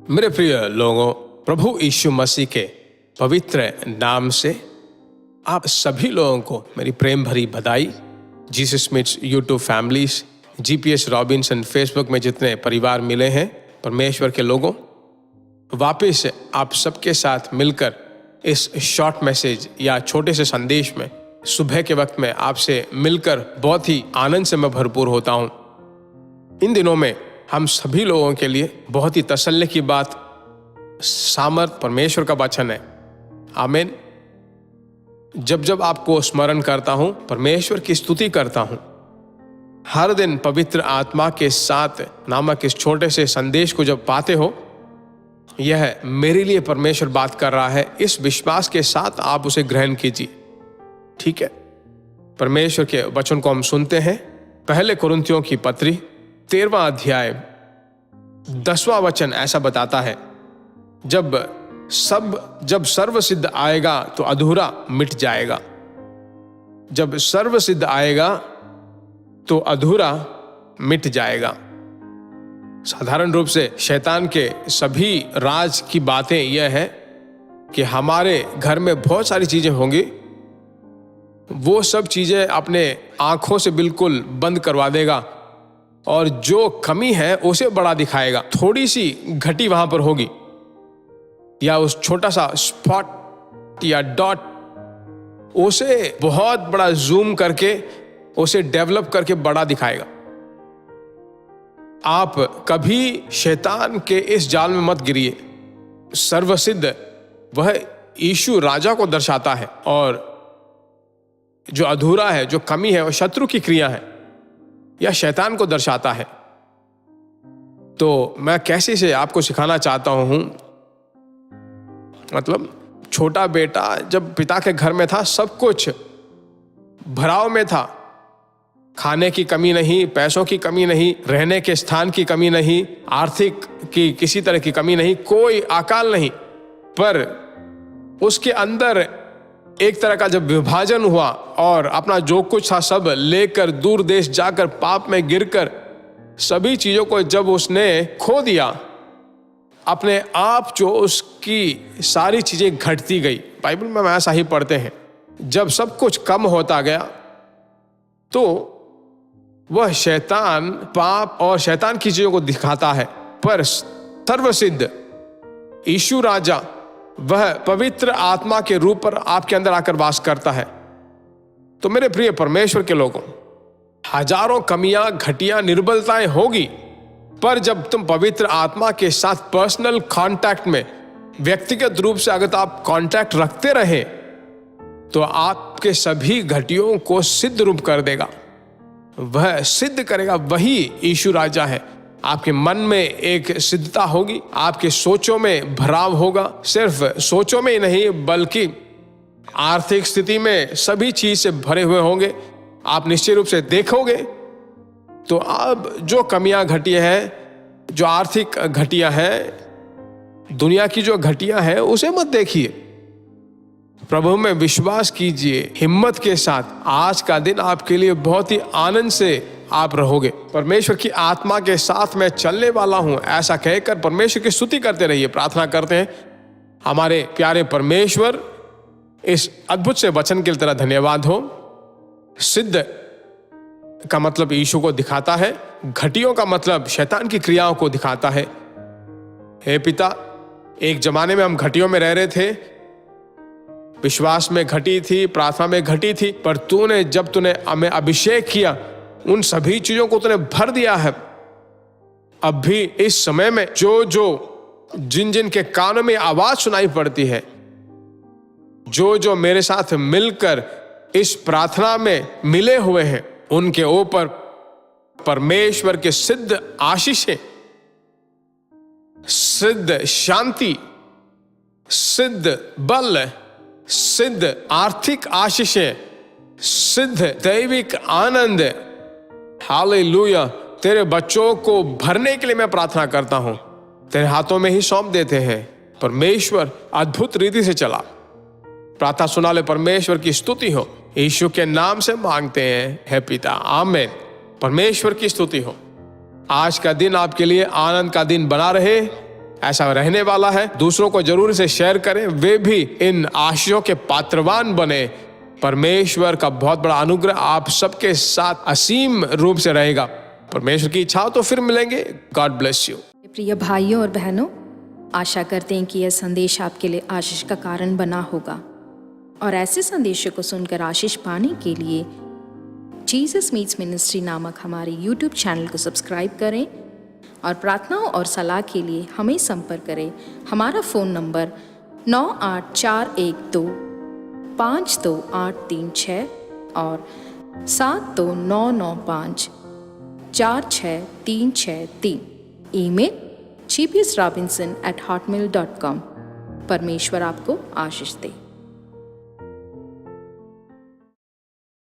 मेरे प्रिय लोगों, प्रभु यीशु मसीह के पवित्र नाम से आप सभी लोगों को मेरी प्रेम भरी बधाई। Jesus meets YouTube families, GPS Robinson Facebook में जितने परिवार मिले हैं परमेश्वर के लोगों, वापस आप सबके साथ मिलकर इस शॉर्ट मैसेज या छोटे से संदेश में सुबह के वक्त में आपसे मिलकर बहुत ही आनंद से मैं भरपूर होता हूँ। इन दिनों में हम सभी लोगों के लिए बहुत ही तसल्ली की बात, सामर्थ परमेश्वर का वचन है। आमीन। जब जब आपको स्मरण करता हूं, परमेश्वर की स्तुति करता हूं, हर दिन पवित्र आत्मा के साथ नामक इस छोटे से संदेश को जब पाते हो, यह मेरे लिए परमेश्वर बात कर रहा है, इस विश्वास के साथ आप उसे ग्रहण कीजिए। ठीक है, परमेश्वर के वचन को हम सुनते हैं। पहले कुरिन्थियों की पत्री 13वां अध्याय 10वां वचन ऐसा बताता है, जब सर्व सिद्ध आएगा तो अधूरा मिट जाएगा। जब सर्व सिद्ध आएगा तो अधूरा मिट जाएगा। साधारण रूप से शैतान के सभी राज की बातें यह है कि हमारे घर में बहुत सारी चीजें होंगी, वो सब चीजें अपने आंखों से बिल्कुल बंद करवा देगा और जो कमी है उसे बड़ा दिखाएगा। थोड़ी सी घटी वहां पर होगी या उस छोटा सा स्पॉट या डॉट, उसे बहुत बड़ा जूम करके उसे डेवलप करके बड़ा दिखाएगा। आप कभी शैतान के इस जाल में मत गिरिए। सर्वसिद्ध वह यीशु राजा को दर्शाता है और जो अधूरा है, जो कमी है, वह शत्रु की क्रिया है या शैतान को दर्शाता है। तो मैं कैसे से आपको सिखाना चाहता हूं, मतलब छोटा बेटा जब पिता के घर में था, सब कुछ भराव में था, खाने की कमी नहीं, पैसों की कमी नहीं, रहने के स्थान की कमी नहीं, आर्थिक की किसी तरह की कमी नहीं, कोई अकाल नहीं। पर उसके अंदर एक तरह का जब विभाजन हुआ और अपना जो कुछ था सब लेकर दूर देश जाकर पाप में गिरकर सभी चीजों को जब उसने खो दिया, अपने आप जो उसकी सारी चीजें घटती गई। बाइबल में हम ऐसा ही पढ़ते हैं, जब सब कुछ कम होता गया तो वह शैतान पाप और शैतान की चीजों को दिखाता है, पर सर्वसिद्ध यीशु राजा वह पवित्र आत्मा के रूप पर आपके अंदर आकर वास करता है। तो मेरे प्रिय परमेश्वर के लोगों, हजारों कमियां, घटियां, निर्बलताएं होगी, पर जब तुम पवित्र आत्मा के साथ पर्सनल कांटेक्ट में, व्यक्तिगत रूप से अगर आप कांटेक्ट रखते रहे, तो आपके सभी घटियों को सिद्ध रूप कर देगा। वह सिद्ध करेगा, वही यीशु राजा है। आपके मन में एक सिद्धता होगी, आपके सोचों में भराव होगा, सिर्फ सोचों में ही नहीं बल्कि आर्थिक स्थिति में सभी चीज से भरे हुए होंगे। आप निश्चित रूप से देखोगे तो अब जो कमियां घटियां हैं, जो आर्थिक घटियां हैं, दुनिया की जो घटियां हैं, उसे मत देखिए, प्रभु में विश्वास कीजिए हिम्मत के साथ। आज का दिन आपके लिए बहुत ही आनंद से आप रहोगे। परमेश्वर की आत्मा के साथ मैं चलने वाला हूं, ऐसा कहकर परमेश्वर की स्तुति करते रहिए। प्रार्थना करते हैं, हमारे प्यारे परमेश्वर, इस अद्भुत से वचन के लिए तेरा धन्यवाद हो। सिद्ध का मतलब यीशु को दिखाता है, घटियों का मतलब शैतान की क्रियाओं को दिखाता है। हे पिता, एक जमाने में हम घटियों में रह रहे थे, विश्वास में घटी थी, प्रार्थना में घटी थी, पर जब तूने हमें अभिषेक किया, उन सभी चीजों को तूने भर दिया है। अब भी इस समय में जिन जिन के कानों में आवाज सुनाई पड़ती है, जो मेरे साथ मिलकर इस प्रार्थना में मिले हुए हैं, उनके ऊपर परमेश्वर के सिद्ध आशीषें, सिद्ध शांति, सिद्ध बल, सिद्ध आर्थिक आशीषें, सिद्ध दैविक आनंद, हालेलुया, तेरे बच्चों को भरने के लिए मैं प्रार्थना करता हूं। तेरे हाथों में ही सौंप देते हैं। परमेश्वर अद्भुत रीति से चला। प्रार्थना सुना ले, परमेश्वर की स्तुति हो। यीशु के नाम से मांगते हैं, हे पिता, आमीन। परमेश्वर की स्तुति हो। आज का दिन आपके लिए आनंद का दिन बना रहे। ऐसा रहने वाला है। दूसरों को जरूर से शेयर करें, वे भी इन आशीषों के पात्रवान बने। परमेश्वर का बहुत बड़ा अनुग्रह आप सबके साथ असीम रूप से रहेगा। परमेश्वर की इच्छा हो तो फिर मिलेंगे। God bless you. प्रिय भाइयों और बहनों, आशा करते हैं कि यह संदेश आपके लिए आशीष का कारण बना होगा और ऐसे संदेशों को सुनकर आशीष पाने के लिए जीसस मीट्स मिनिस्ट्री नामक हमारे YouTube चैनल को सब्सक्राइब करें और प्रार्थनाओं और सलाह के लिए हमें संपर्क करें। हमारा फ़ोन नंबर 9841252836 और 7299546363। Email gbsrobinson@hotmail.com। परमेश्वर आपको आशीष दे।